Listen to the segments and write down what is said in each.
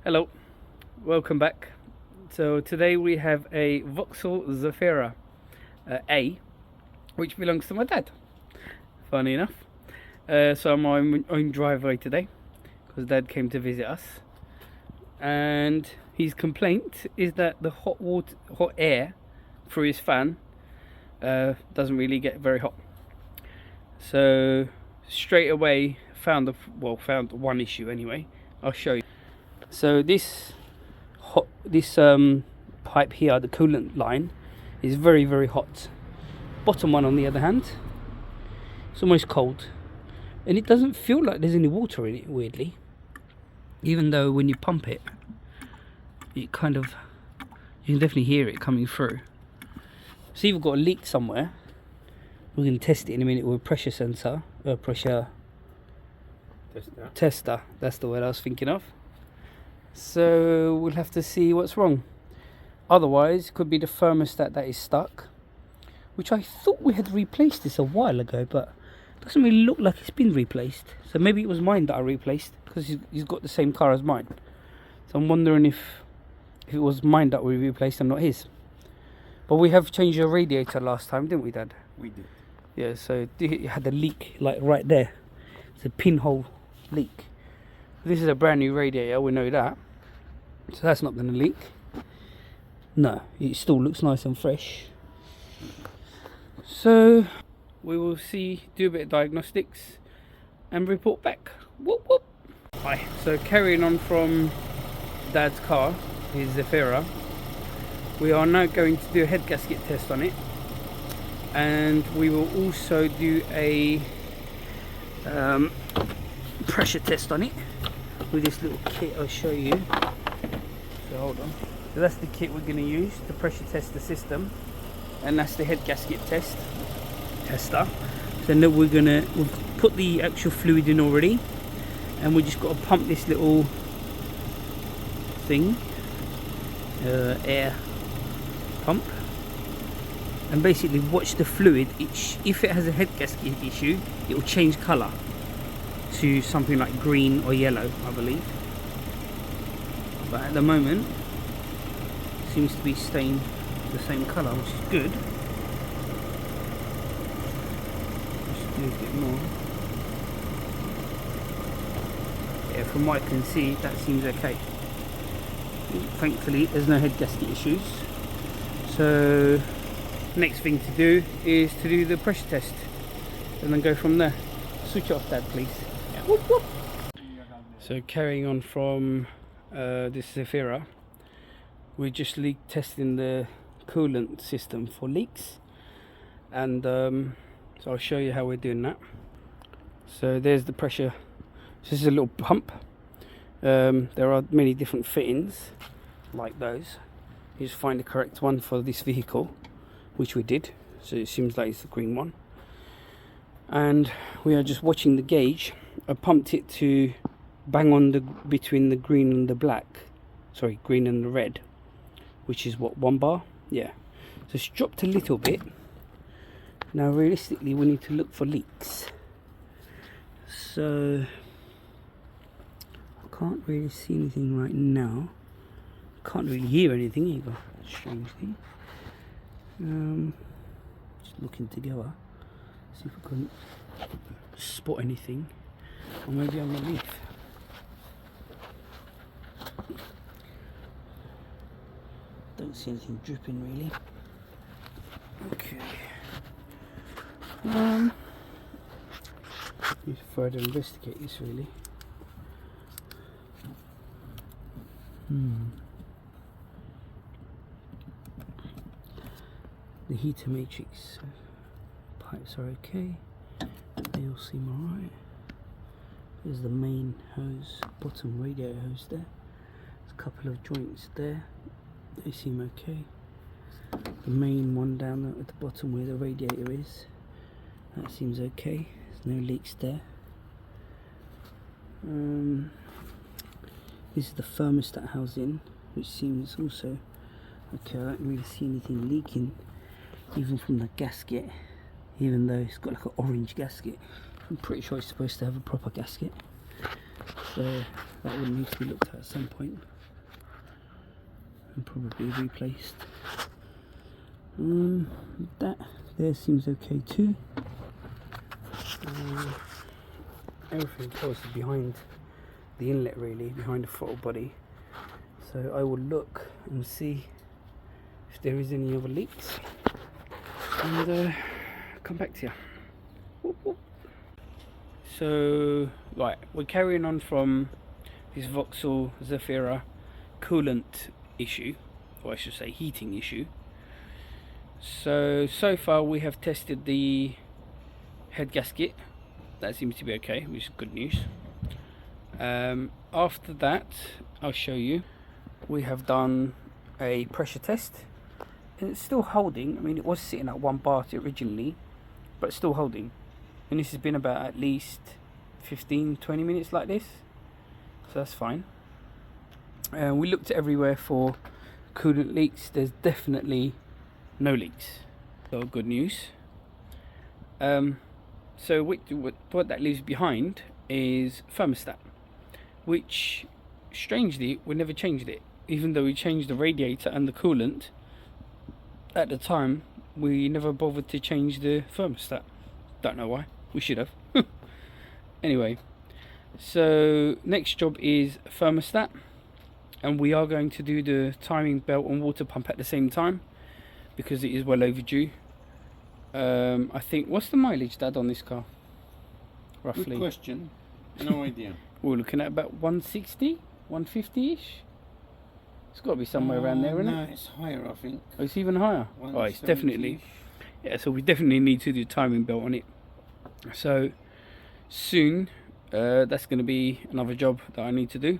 Hello, welcome back. So today we have a Vauxhall Zafira A, which belongs to my dad. Funny enough. So I'm on my own driveway today because Dad came to visit us, and his complaint is that the hot air through his fan doesn't really get very hot. So straight away found one issue anyway. I'll show you. So this pipe here, the coolant line, is very, very hot. Bottom one, on the other hand, it's almost cold, and it doesn't feel like there's any water in it, weirdly. Even though when you pump it, you can definitely hear it coming through. So you've got a leak somewhere. We're going to test it in a minute with a pressure sensor, pressure tester. That's the word I was thinking of. So we'll have to see what's wrong. Otherwise, it could be the thermostat that is stuck, which I thought we had replaced this a while ago, but it doesn't really look like it's been replaced. So maybe it was mine that I replaced, because he's got the same car as mine. So I'm wondering if it was mine that we replaced and not his. But we have changed the radiator last time, didn't we, Dad? We did. Yeah, so it had a leak like right there. It's a pinhole leak. This is a brand new radiator, we know that. So that's not going to leak. No, it still looks nice and fresh. So we will do a bit of diagnostics and report back. Whoop whoop. Hi. So carrying on from Dad's car, his Zafira, we are now going to do a head gasket test on it, and we will also do a pressure test on it with this little kit I'll show you. So hold on. So that's the kit we're going to use to pressure test the system, and that's the head gasket tester. So now we've put the actual fluid in already, and we just got to pump this little thing, air pump, and basically watch the fluid. If it has a head gasket issue, it will change colour to something like green or yellow, I believe. But at the moment, it seems to be staying the same colour, which is good. Just do a bit more. Yeah, from what I can see, that seems okay. Thankfully, there's no head gasket issues. So, next thing to do is to do the pressure test, and then go from there. Switch it off, Dad, please. Yeah. Whoop, whoop. So carrying on from this Zafira, we're just leak testing the coolant system for leaks, and so I'll show you how we're doing that. So there's the pressure. So this is a little pump. There are many different fittings like those. You just find the correct one for this vehicle, which we did. So it seems like it's the green one, and we are just watching the gauge. I pumped it to bang on between the green and the black, sorry, green and the red, which is what, 1 bar? Yeah. So it's dropped a little bit. Now realistically we need to look for leaks. So I can't really see anything right now. Can't really hear anything either, strangely. Just looking together, see if we can spot anything, or maybe underneath. Don't see anything dripping really. Okay. Need to further investigate this really. The heater matrix pipes are okay. They all seem alright. There's the main hose, bottom radiator hose there. There's a couple of joints there. They seem okay. The main one down there at the bottom where the radiator is, that seems okay. There's no leaks there. This is the thermostat housing, which seems also okay. I don't really see anything leaking, even from the gasket, even though it's got like an orange gasket. I'm pretty sure it's supposed to have a proper gasket, so that would need to be looked at some point. and probably replaced. That there seems okay too. Everything else is behind the inlet, really, behind the throttle body. So I will look and see if there is any other leaks, and come back to you. Whoop, whoop. So, right, we're carrying on from this vauxhall Zafira coolant issue, or I should say heating issue. So far we have tested the head gasket. That seems to be okay, which is good news. After that, I'll show you. We have done a pressure test, and it's still holding. I mean, it was sitting at 1 bar originally, but it's still holding. And this has been about at least 15-20 minutes like this, so that's fine. We looked everywhere for coolant leaks. There's definitely no leaks, so good news. So what that leaves behind is thermostat, which strangely we never changed it. Even though we changed the radiator and the coolant at the time, we never bothered to change the thermostat. Don't know why. We should have. Anyway, so next job is thermostat, and we are going to do the timing belt and water pump at the same time because it is well overdue. I think, what's the mileage, Dad, on this car? Roughly. Good question. No idea. We're looking at about 160, 150-ish. It's got to be somewhere around there, isn't it? No, it's higher, I think. Oh, it's even higher. Oh, it's definitely. Yeah, so we definitely need to do timing belt on it. So soon, that's going to be another job that I need to do,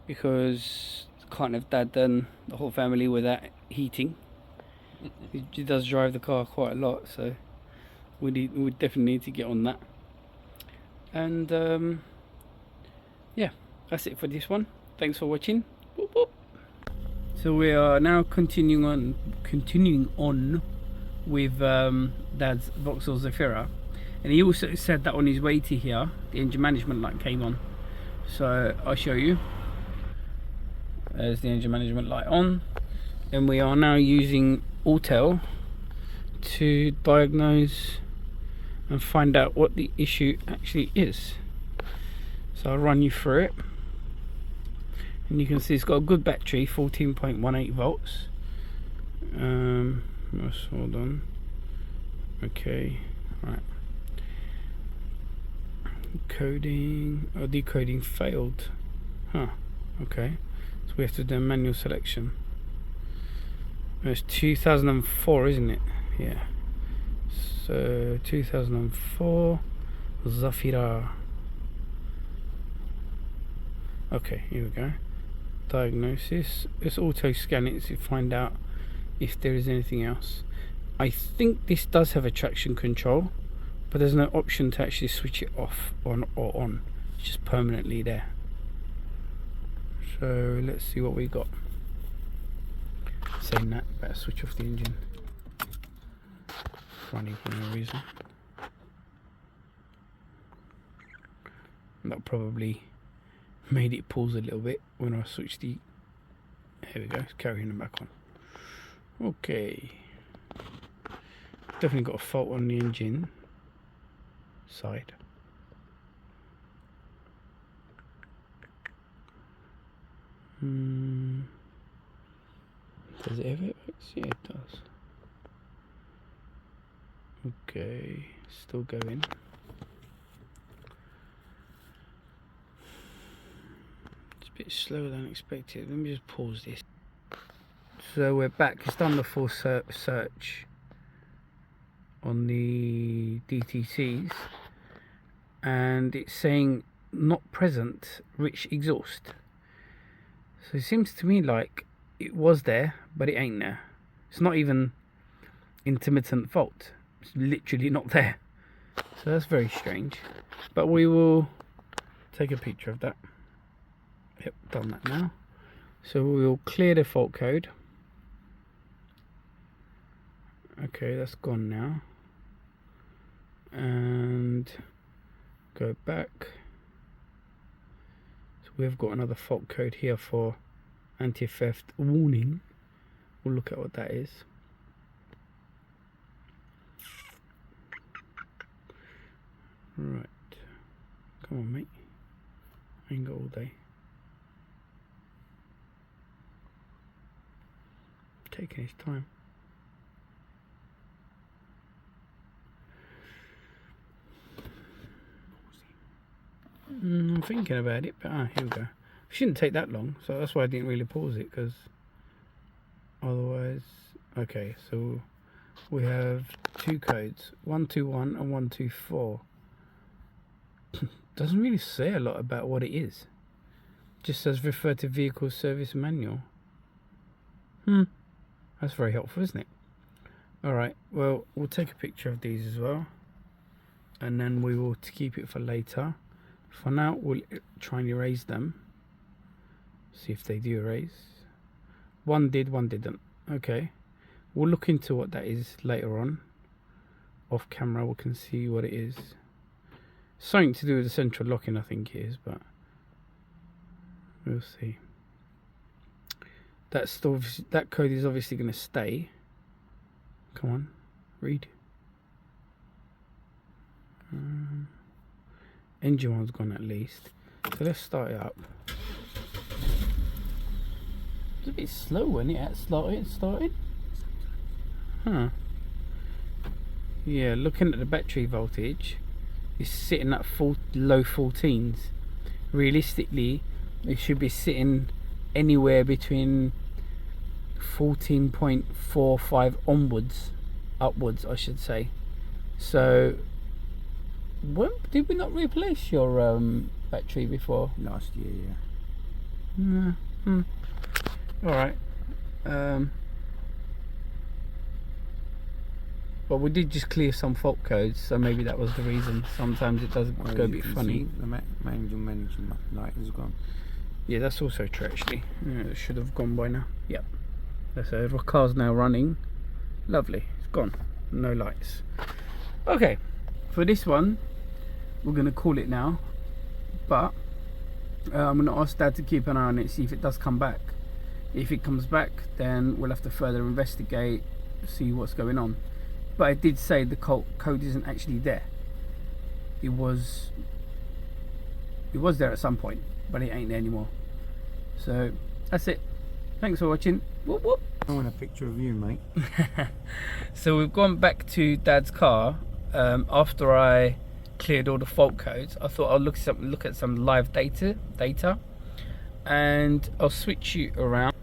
because can't have Dad and the whole family without heating. He does drive the car quite a lot, so we definitely need to get on that. And yeah, that's it for this one. Thanks for watching. Boop, boop. So we are now continuing on with Dad's vauxhall Zafira, and he also said that on his way to here the engine management light came on, so I'll show you. There's the engine management light on, and we are now using Autel to diagnose and find out what the issue actually is. So I'll run you through it, and you can see it's got a good battery, 14.18 volts. Hold on. Okay, right. Coding, decoding failed. Huh, okay. So we have to do a manual selection. It's 2004, isn't it? Yeah. So 2004 Zafira. Okay, here we go. Diagnosis. Let's auto scan it to find out if there is anything else. I think this does have a traction control, but there's no option to actually switch it off or on. It's just permanently there. So let's see what we got. Saying that, better switch off the engine. Running for no reason. That probably made it pause a little bit when I switched the. Here we go, it's carrying them back on. Okay. Definitely got a fault on the engine side. Does it have it? Yeah, it does. Okay, still going. It's a bit slower than expected. Let me just pause this. So we're back. It's done the full search on the DTCs, and it's saying not present rich exhaust. So it seems to me like it was there, but it ain't there. It's not even intermittent fault. It's literally not there. So that's very strange. But we will take a picture of that. Yep, done that now. So we will clear the fault code. Okay, that's gone now. And go back. So we've got another fault code here for anti-theft warning. We'll look at what that is. Right, come on mate, I ain't got all day. Taking his time. I'm thinking about it, but here we go. It shouldn't take that long, so that's why I didn't really pause it, because otherwise. Okay, so we have two codes, 121 and 124. Doesn't really say a lot about what it is. Just says refer to vehicle service manual. That's very helpful, isn't it? Alright, well, we'll take a picture of these as well, and then we will keep it for later. For now, we'll try and erase them. See if they do erase. One did, one didn't. Okay, we'll look into what that is later on. Off camera, we can see what it is. Something to do with the central locking, I think it is, but we'll see. That code is obviously going to stay. Come on, read. Engine one's gone at least. So let's start it up. It's a bit slow when it started. Huh. Yeah, looking at the battery voltage, it's sitting at low 14s. Realistically, it should be sitting anywhere between 14.45 upwards I should say. So when did we not replace your battery before? Last year, yeah. Alright. But we did just clear some fault codes, so maybe that was the reason. Sometimes it does go a bit funny. The management light is gone. Yeah, that's also true actually. Yeah, it should have gone by now. Yep. So the car's now running. Lovely. It's gone. No lights. Okay. For this one, we're going to call it now. But I'm going to ask Dad to keep an eye on it, see if it does come back. If it comes back, then we'll have to further investigate, see what's going on. But I did say the code isn't actually there. It was there at some point, but it ain't there anymore. So that's it. Thanks for watching. Whoop whoop. I want a picture of you, mate. So we've gone back to Dad's car after I cleared all the fault codes. I thought I'll look at some live data, and I'll switch you around.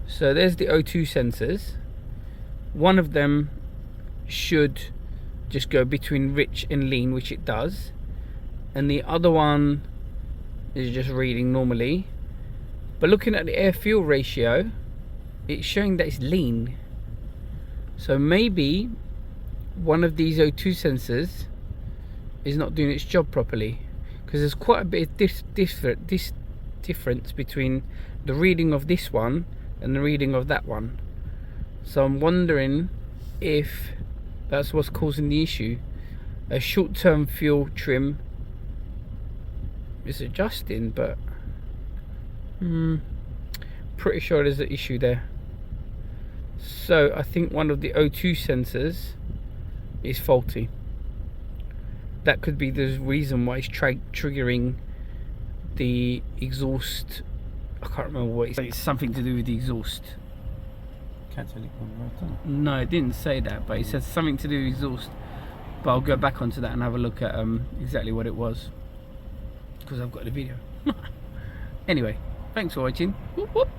So there's the O2 sensors. One of them should just go between rich and lean, which it does, and the other one is just reading normally. But looking at the air fuel ratio, it's showing that it's lean. So maybe one of these O2 sensors is not doing its job properly, because there's quite a bit of difference between the reading of this one and the reading of that one. So I'm wondering if that's what's causing the issue. A short-term fuel trim is adjusting, but pretty sure there's an issue there. So I think one of the O2 sensors is faulty. That could be the reason why it's triggering the exhaust. I can't remember what it's something to do with the exhaust. Catalytic converter. No, it didn't say that, but it says something to do with exhaust. But I'll go back onto that and have a look at exactly what it was, because I've got the video. Anyway, thanks for watching. Whoop, whoop.